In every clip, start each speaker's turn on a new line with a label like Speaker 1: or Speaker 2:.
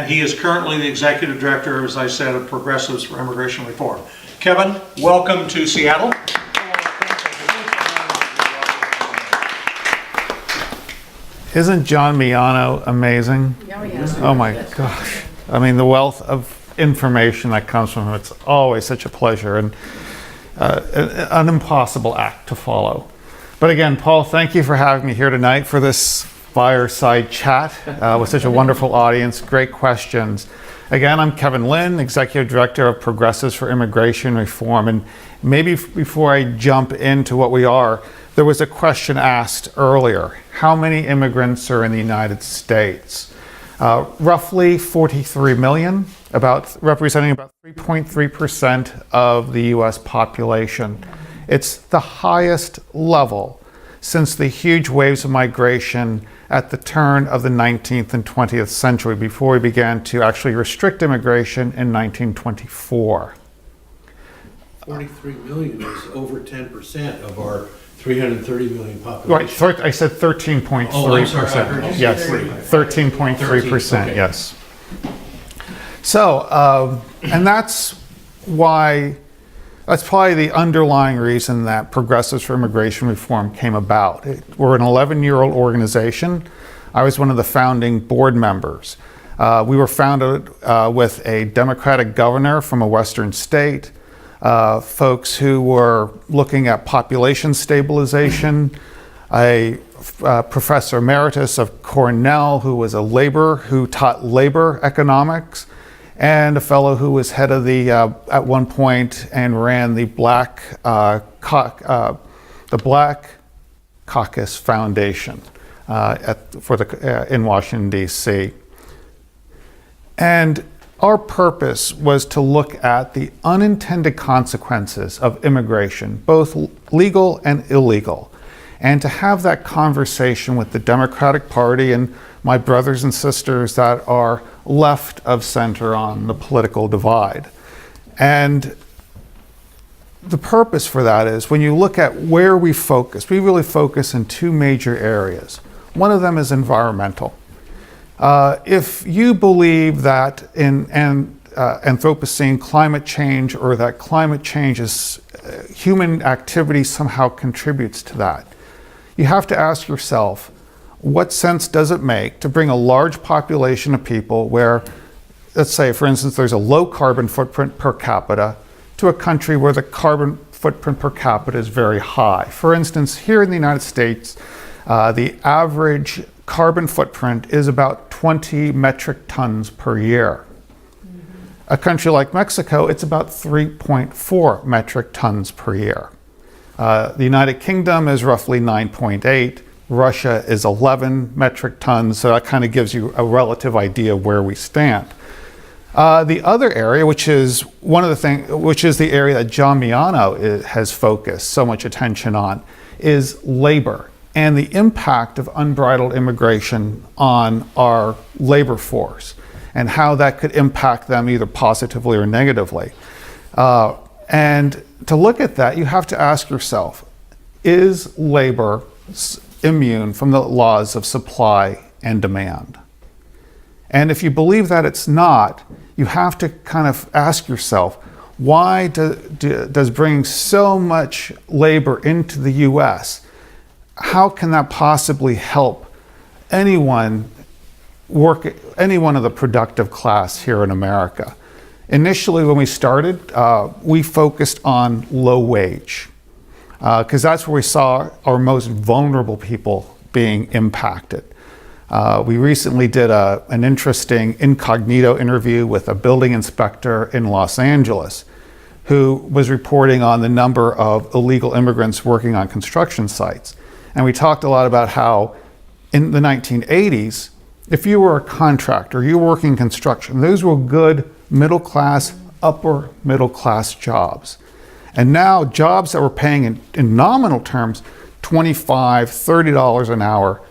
Speaker 1: he is currently the executive director, as I said, of Progressives for Immigration Reform. Kevin, welcome to Seattle.
Speaker 2: Isn't John Miano amazing?
Speaker 3: Oh, yeah.
Speaker 2: Oh my gosh. I mean, the wealth of information that comes from him, it's always such a pleasure and an impossible act to follow. But again, Paul, thank you for having me here tonight for this fireside chat with such a wonderful audience. Great questions. Again, I'm Kevin Lynn, Executive Director of Progressives for Immigration Reform. And maybe before I jump into what we are, there was a question asked earlier. How many immigrants are in the United States? Roughly 43 million, representing about 3.3% of the US population. It's the highest level since the huge waves of migration at the turn of the 19th and 20th century, before we began to actually restrict immigration in 1924.
Speaker 4: 43 million is over 10% of our 330 million population.
Speaker 2: Right, I said 13.3%.
Speaker 4: Oh, I'm sorry, I heard you say
Speaker 2: Yes, 13.3%,
Speaker 4: okay.
Speaker 2: yes. So, and that's why, that's probably the underlying reason that Progressives for Immigration Reform came about. We're an 11-year-old organization. I was one of the founding board members. We were founded with a Democratic governor from a Western state, folks who were looking at population stabilization, a professor emeritus of Cornell who was a laborer who taught labor economics, and a fellow who was head of the, at one point, and ran the Black Caucus Foundation in Washington, D.C. And our purpose was to look at the unintended consequences of immigration, both legal and illegal, and to have that conversation with the Democratic Party and my brothers and sisters that are left of center on the political divide. And the purpose for that is, when you look at where we focus, we really focus in two major areas. One of them is environmental. If you believe that in Anthropocene climate change, or that climate change is human activity somehow contributes to that, you have to ask yourself, what sense does it make to bring a large population of people where, let's say, for instance, there's a low carbon footprint per capita, to a country where the carbon footprint per capita is very high? For instance, here in the United States, the average carbon footprint is about 20 metric tons per year. A country like Mexico, it's about 3.4 metric tons per year. The United Kingdom is roughly 9.8. Russia is 11 metric tons, so that kind of gives you a relative idea of where we stand. The other area, which is the area that John Miano has focused so much attention on, is labor and the impact of unbridled immigration on our labor force, and how that could impact them either positively or negatively. And to look at that, you have to ask yourself, is labor immune from the laws of supply and demand? And if you believe that it's not, you have to kind of ask yourself, why does bringing so much labor into the US, how can that possibly help anyone of the productive class here in America? Initially, when we started, we focused on low wage, because that's where we saw our most vulnerable people being impacted. We recently did an interesting incognito interview with a building inspector in Los Angeles who was reporting on the number of illegal immigrants working on construction sites. And we talked a lot about how in the 1980s, if you were a contractor, you were working construction, those were good middle class, upper middle class jobs. And now jobs that were paying in nominal terms $25, $30 an hour,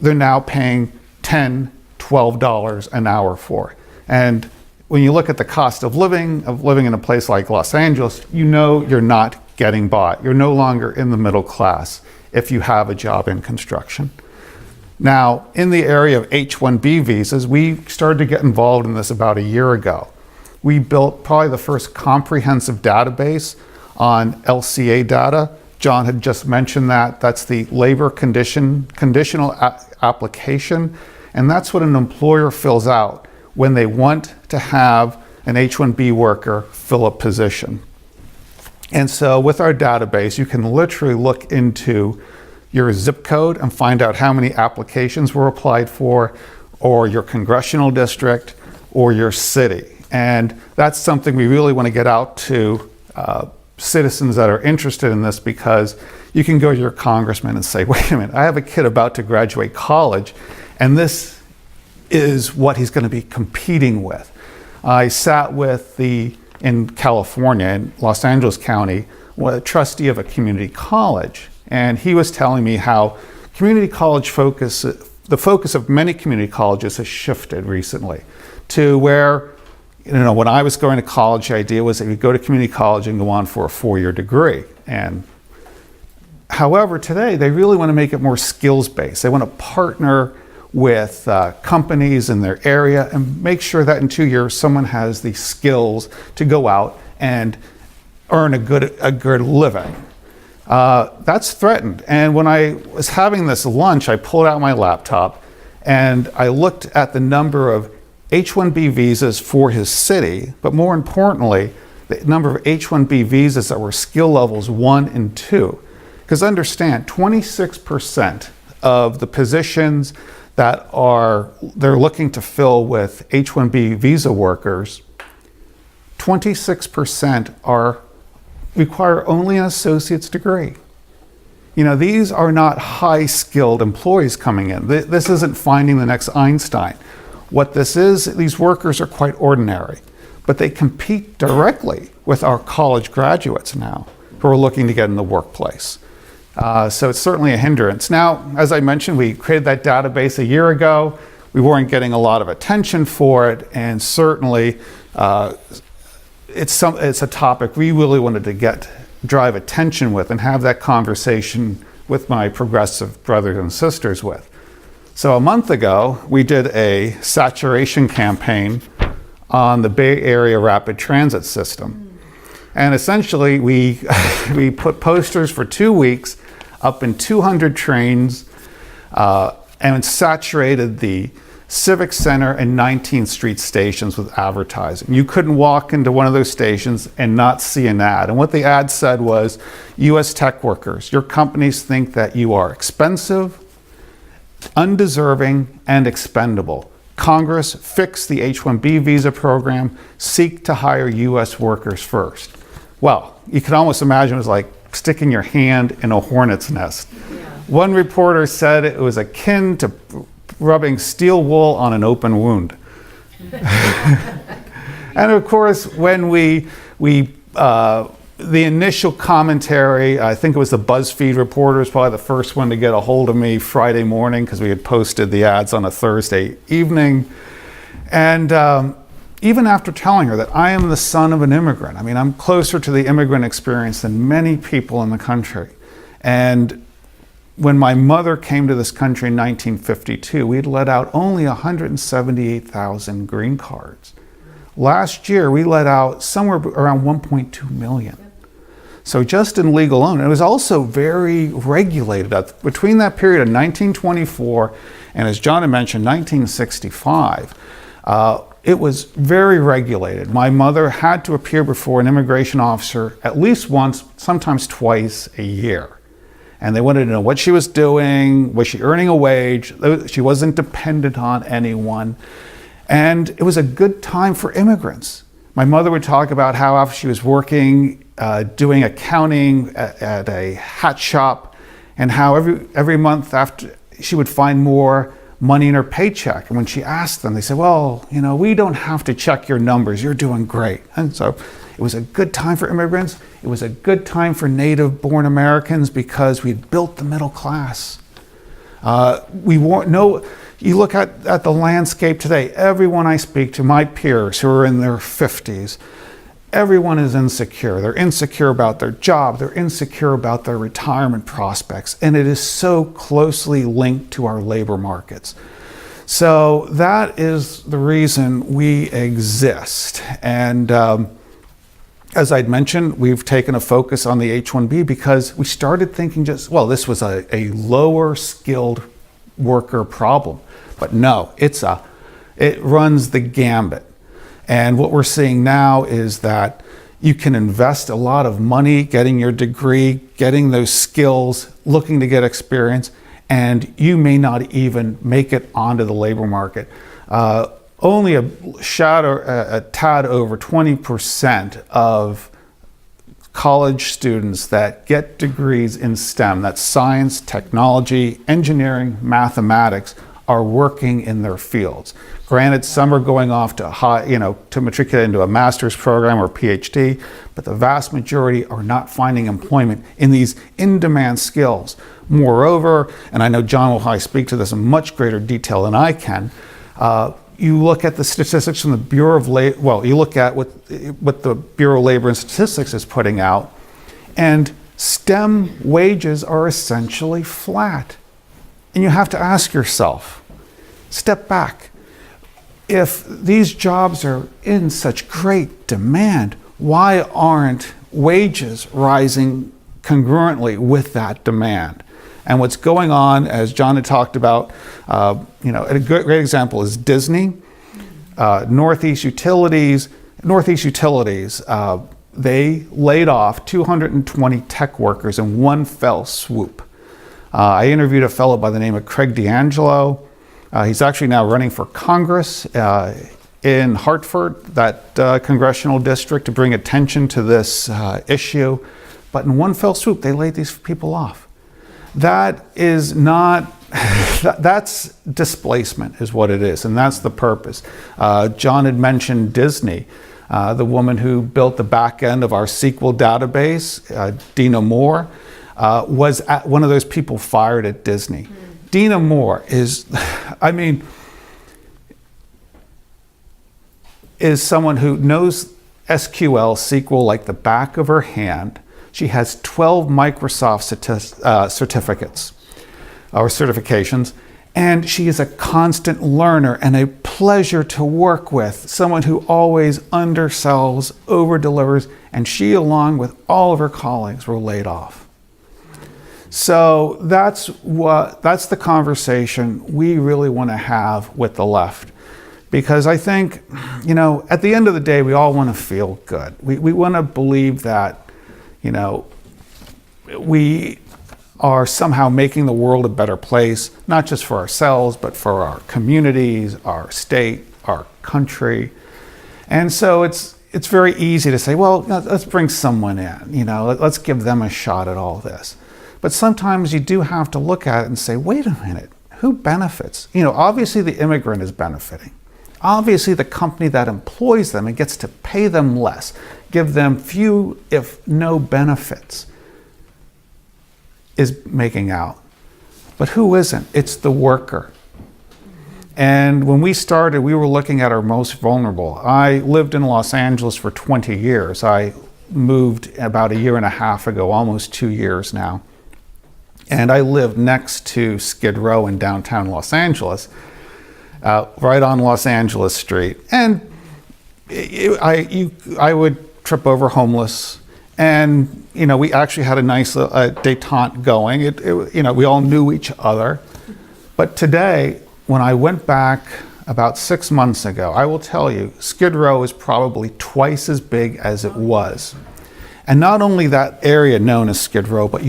Speaker 2: they're now paying $10, $12 an hour for. And when you look at the cost of living in a place like Los Angeles, you know you're not getting by. You're no longer in the middle class if you have a job in construction. Now, in the area of H-1B visas, we started to get involved in this about a year ago. We built probably the first comprehensive database on LCA data. John had just mentioned that. That's the labor conditional application, and that's what an employer fills out when they want to have an H-1B worker fill a position. And so with our database, you can literally look into your zip code and find out how many applications were applied for, or your congressional district, or your city. And that's something we really want to get out to citizens that are interested in this, because you can go to your congressman and say, wait a minute, I have a kid about to graduate college, and this is what he's going to be competing with. I sat with in California, in Los Angeles County, a trustee of a community college, and he was telling me how community college the focus of many community colleges has shifted recently to where, when I was going to college, the idea was that you go to community college and go on for a 4-year degree. And however, today they really want to make it more skills-based. They want to partner with companies in their area and make sure that in 2 years someone has the skills to go out and earn a good living. That's threatened. And when I was having this lunch, I pulled out my laptop and I looked at the number of H-1B visas for his city, but more importantly, the number of H-1B visas that were skill levels 1 and 2. Because understand, 26% of the positions that they're looking to fill with H-1B visa workers, 26% require only an associate's degree. These are not high-skilled employees coming in. This isn't finding the next Einstein. What this is, these workers are quite ordinary, but they compete directly with our college graduates now who are looking to get in the workplace. So it's certainly a hindrance. Now, as I mentioned, we created that database a year ago. We weren't getting a lot of attention for it, and certainly it's a topic we really wanted to drive attention with and have that conversation with my progressive brothers and sisters with. So a month ago, we did a saturation campaign on the Bay Area rapid transit system. And essentially, we put posters for 2 weeks up in 200 trains and saturated the Civic Center and 19th Street stations with advertising. You couldn't walk into one of those stations and not see an ad. And what the ad said was, U.S. Techworkers, your companies think that you are expensive, undeserving, and expendable. Congress, fix the H-1B visa program, seek to hire U.S. workers first. Well, you can almost imagine it was like sticking your hand in a hornet's nest. Yeah. One reporter said it was akin to rubbing steel wool on an open wound. And of course, when the initial commentary, I think it was the BuzzFeed reporter was probably the first one to get a hold of me Friday morning, because we had posted the ads on a Thursday evening. And even after telling her that I am the son of an immigrant, I'm closer to the immigrant experience than many people in the country. And when my mother came to this country in 1952, we had let out only 178,000 green cards. Last year, we let out somewhere around 1.2 million. So just in legal alone, it was also very regulated. Between that period of 1924 and, as John had mentioned, 1965, it was very regulated. My mother had to appear before an immigration officer at least once, sometimes twice a year. And they wanted to know what she was doing, was she earning a wage, she wasn't dependent on anyone. And it was a good time for immigrants. My mother would talk about how after she was working, doing accounting at a hat shop, and how every month after she would find more money in her paycheck. And when she asked them, they said, well, we don't have to check your numbers, you're doing great. And so it was a good time for immigrants. It was a good time for native-born Americans because we'd built the middle class. You look at the landscape today, everyone I speak to, my peers who are in their 50s, everyone is insecure. They're insecure about their job. They're insecure about their retirement prospects. And it is so closely linked to our labor markets. So that is the reason we exist. And as I'd mentioned, we've taken a focus on the H-1B because we started thinking this was a lower skilled worker problem. But no, it runs the gambit. And what we're seeing now is that you can invest a lot of money getting your degree, getting those skills, looking to get experience, and you may not even make it onto the labor market. Only a tad over 20% of college students that get degrees in STEM, that's science, technology, engineering, mathematics, are working in their fields. Granted, some are going off to matriculate into a master's program or PhD, but the vast majority are not finding employment in these in-demand skills. Moreover, and I know John will probably speak to this in much greater detail than I can, you look at the statistics from the Bureau of Labor, you look at what the Bureau of Labor and Statistics is putting out, and STEM wages are essentially flat. And you have to ask yourself, step back. If these jobs are in such great demand, why aren't wages rising congruently with that demand? And what's going on, as John had talked about, a great example is Disney, Northeast Utilities, they laid off 220 tech workers in one fell swoop. I interviewed a fellow by the name of Craig D'Angelo. He's actually now running for Congress in Hartford, that congressional district, to bring attention to this issue. But in one fell swoop, they laid these people off. That is not, that's displacement is what it is, and that's the purpose. John had mentioned Disney. The woman who built the back end of our SQL database, Dina Moore, was one of those people fired at Disney. Dina Moore is someone who knows SQL, SQL like the back of her hand. She has 12 Microsoft certificates or certifications, and she is a constant learner and a pleasure to work with, someone who always undersells, over-delivers, and she, along with all of her colleagues, were laid off. So that's the conversation we really want to have with the left. Because I think, at the end of the day, we all want to feel good. We want to believe that, we are somehow making the world a better place, not just for ourselves, but for our communities, our state, our country. And so it's very easy to say, well, let's bring someone in, let's give them a shot at all this. But sometimes you do have to look at it and say, wait a minute, who benefits? Obviously the immigrant is benefiting. Obviously the company that employs them and gets to pay them less, give them few, if no benefits, is making out. But who isn't? It's the worker. And when we started, we were looking at our most vulnerable. I lived in Los Angeles for 20 years. I moved about a year and a half ago, almost 2 years now. And I lived next to Skid Row in downtown Los Angeles, right on Los Angeles Street. And I would trip over homeless. And, we actually had a nice détente going. We all knew each other. But today, when I went back about 6 months ago, I will tell you, Skid Row is probably twice as big as it was. And not only that area known as Skid Row, but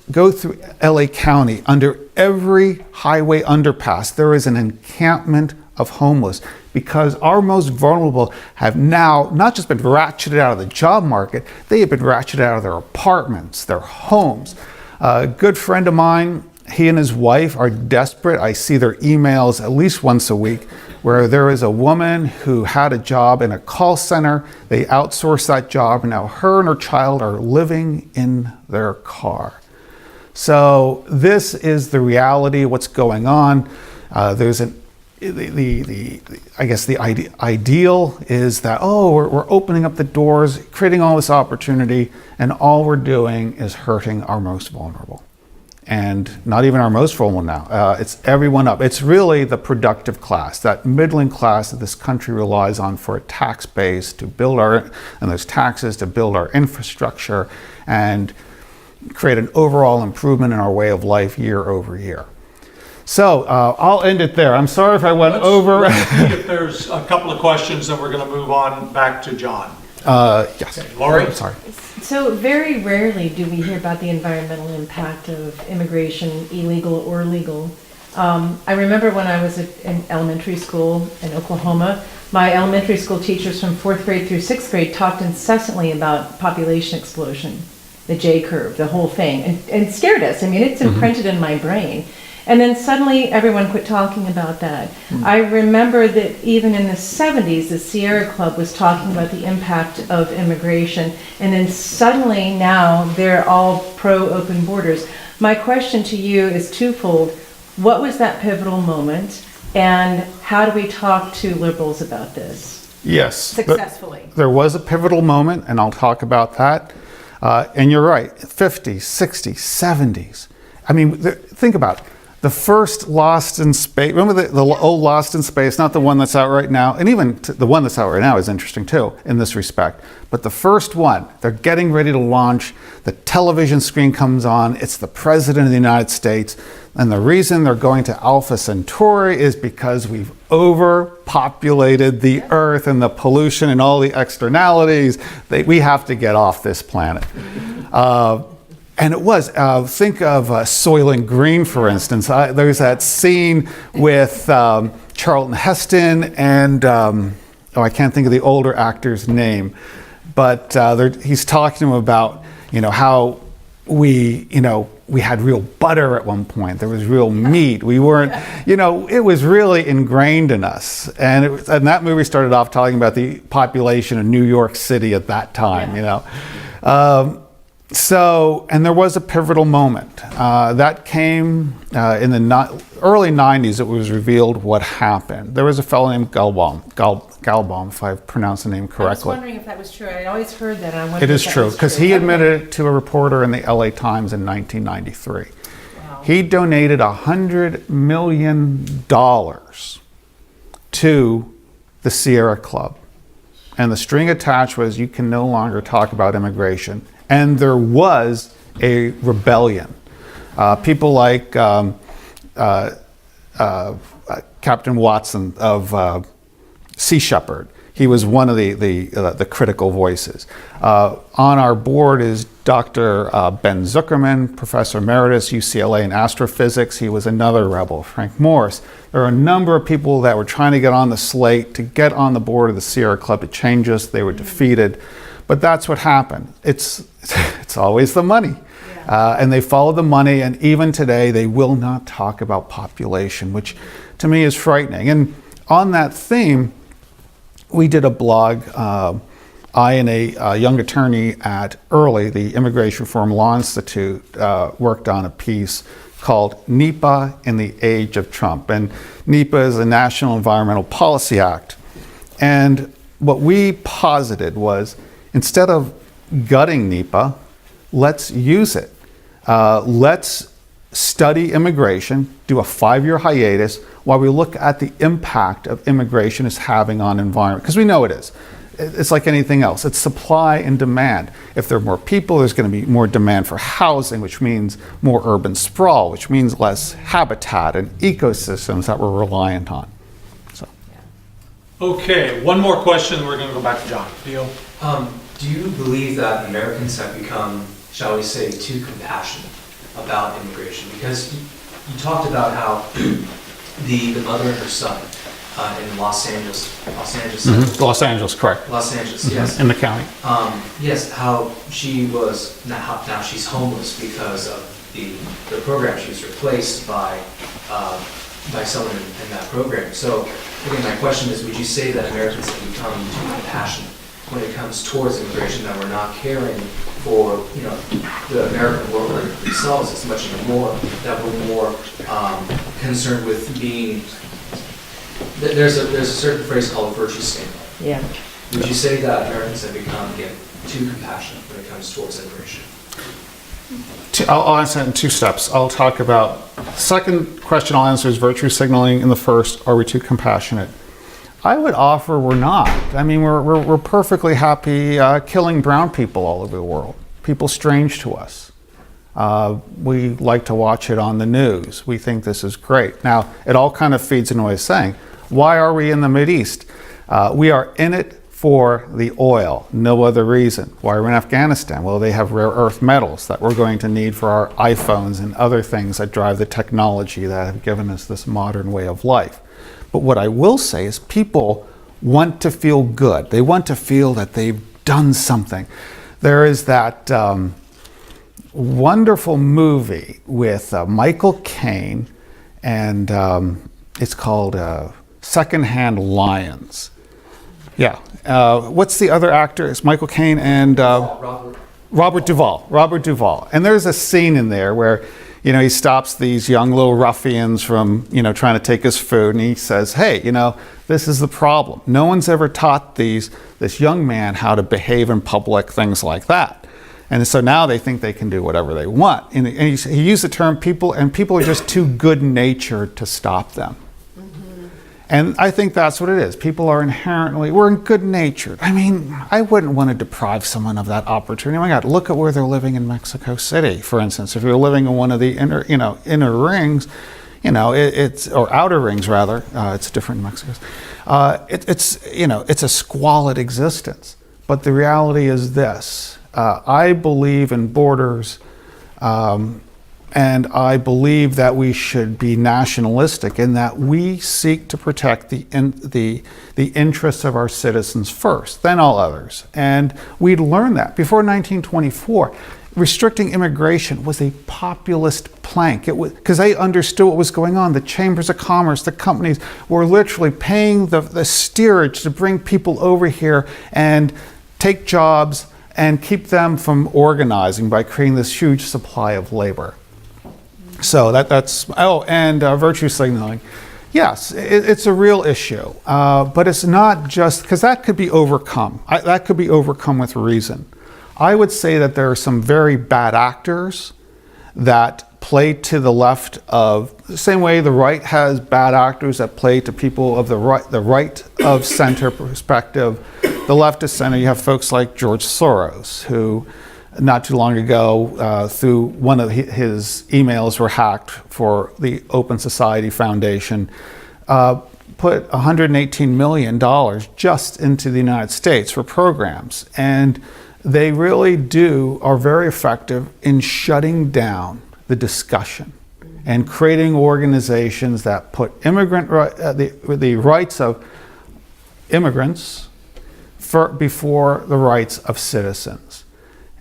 Speaker 2: go through LA County, under every highway underpass, there is an encampment of homeless, because our most vulnerable have now not just been ratcheted out of the job market, they have been ratcheted out of their apartments, their homes. A good friend of mine, he and his wife are desperate. I see their emails at least once a week, where there is a woman who had a job in a call center. They outsourced that job, and now her and her child are living in their car. So this is the reality of what's going on. There's an I guess the ideal is that, oh, we're opening up the doors, creating all this opportunity, and all we're doing is hurting our most vulnerable. And not even our most vulnerable now, it's everyone up. It's really the productive class, that middling class that this country relies on for a tax base to build and those taxes to build our infrastructure and create an overall improvement in our way of life year over year. So I'll end it there. I'm sorry if I went over.
Speaker 1: Let's see if there's a couple of questions, then we're going to move on back to John.
Speaker 2: Yes.
Speaker 1: Okay, Lori?
Speaker 2: Sorry.
Speaker 3: So very rarely do we hear about the environmental impact of immigration, illegal or legal. I remember when I was in elementary school in Oklahoma, my elementary school teachers from 4th grade through 6th grade talked incessantly about population explosion, the J curve, the whole thing, and it scared us. I mean, it's imprinted in my brain. And then suddenly everyone quit talking about that. I remember that even in the 70s, the Sierra Club was talking about the impact of immigration. And then suddenly now they're all pro-open borders. My question to you is twofold. What was that pivotal moment? And how do we talk to liberals about this?
Speaker 2: Yes.
Speaker 3: Successfully.
Speaker 2: There was a pivotal moment, and I'll talk about that. And you're right, 50s, 60s, 70s. I mean, think about it. The first Lost in Space, remember the old Lost in Space, not the one that's out right now, and even the one that's out right now is interesting too, in this respect. But the first one, they're getting ready to launch, the television screen comes on, it's the President of the United States, and the reason they're going to Alpha Centauri is because we've overpopulated the Earth and the pollution and all the externalities. We have to get off this planet. And it was, think of Soylent Green, for instance. There's that scene with Charlton Heston and, I can't think of the older actor's name, but he's talking to him about, how we had real butter at one point. There was real meat. We weren't, it was really ingrained in us. And that movie started off talking about the population of New York City at that time, So, and there was a pivotal moment. That came in the early 90s, it was revealed what happened. There was a fellow named Galbaum, if I pronounced the name correctly.
Speaker 3: I was wondering if that was true. I always heard that. And I wondered
Speaker 2: It is
Speaker 3: if that
Speaker 2: true,
Speaker 3: was
Speaker 2: because
Speaker 3: true.
Speaker 2: he admitted it to a reporter in the LA Times in 1993.
Speaker 3: Wow.
Speaker 2: He donated $100 million to the Sierra Club. And the string attached was, you can no longer talk about immigration. And there was a rebellion. People like Captain Watson of Sea Shepherd. He was one of the critical voices. On our board is Dr. Ben Zuckerman, Professor Emeritus, UCLA in astrophysics. He was another rebel. Frank Morris. There are a number of people that were trying to get on the slate, to get on the board of the Sierra Club to change us. They were defeated. But that's what happened. It's always the money. And they follow the money, and even today they will not talk about population, which to me is frightening. And on that theme, we did a blog. I and a young attorney at IRLI, the Immigration Reform Law Institute, worked on a piece called NEPA in the Age of Trump. And NEPA is the National Environmental Policy Act. And what we posited was, instead of gutting NEPA, let's use it. Let's study immigration, do a 5-year hiatus while we look at the impact of immigration is having on environment. Because we know it is. It's like anything else. It's supply and demand. If there are more people, there's going to be more demand for housing, which means more urban sprawl, which means less habitat and ecosystems that we're reliant on. So.
Speaker 1: Okay, one more question, we're going to go back to John. Theo?
Speaker 5: Do you believe that Americans have become, shall we say, too compassionate about immigration? Because you talked about how the mother and her son in Los Angeles.
Speaker 2: Los Angeles, correct.
Speaker 5: Los Angeles, yes.
Speaker 2: In the county.
Speaker 5: Yes, how she was, now she's homeless because of the program. She was replaced by someone in that program. So again, my question is, would you say that Americans have become too compassionate when it comes towards immigration, that we're not caring for, the American worker themselves as much anymore, that we're more concerned with being there's a certain phrase called virtue signaling.
Speaker 3: Yeah.
Speaker 5: Would you say that Americans have become, again, too compassionate when it comes towards immigration?
Speaker 2: I'll answer it in two steps. I'll talk about, second question I'll answer is virtue signaling. In the first, are we too compassionate? I would offer we're not. I mean, we're perfectly happy killing brown people all over the world, people strange to us. We like to watch it on the news. We think this is great. Now, it all kind of feeds into what I was saying. Why are we in the Mideast? We are in it for the oil, no other reason. Why are we in Afghanistan? Well, they have rare earth metals that we're going to need for our iPhones and other things that drive the technology that have given us this modern way of life. But what I will say is people want to feel good. They want to feel that they've done something. There is that wonderful movie with Michael Caine, and it's called Secondhand Lions. Yeah. What's the other actor? It's Michael Caine and Robert Duvall. And there's a scene in there where, he stops these young little ruffians from, trying to take his food, and he says, hey, this is the problem. No one's ever taught this young man how to behave in public, things like that. And so now they think they can do whatever they want. And he used the term people, and people are just too good-natured to stop them. And I think that's what it is. People are we're good-natured. I mean, I wouldn't want to deprive someone of that opportunity. Oh my God, look at where they're living in Mexico City, for instance. If you're living in one of the inner rings, or outer rings rather, it's different in Mexico. It's a squalid existence. But the reality is this. I believe in borders, and I believe that we should be nationalistic in that we seek to protect the interests of our citizens first, then all others. And we'd learned that. Before 1924, restricting immigration was a populist plank. It was because they understood what was going on. The chambers of commerce, the companies were literally paying the steerage to bring people over here and take jobs and keep them from organizing by creating this huge supply of labor. So and virtue signaling. Yes, it's a real issue, but it's not just, because that could be overcome. That could be overcome with reason. I would say that there are some very bad actors that play to the left of, the same way the right has bad actors that play to people of the right of center perspective. The left of center, you have folks like George Soros, who not too long ago, through one of his emails were hacked for the Open Society Foundation, put $118 million just into the United States for programs. And they really are very effective in shutting down the discussion and creating organizations that put the rights of immigrants before the rights of citizens.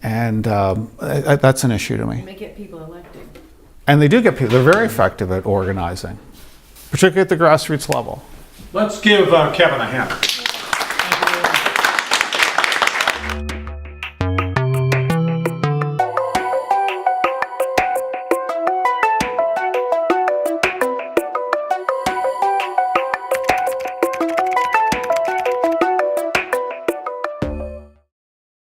Speaker 2: And that's an issue to me.
Speaker 3: They get people elected.
Speaker 2: And they do get people. They're very effective at organizing, particularly at the grassroots level.
Speaker 1: Let's give Kevin a hand.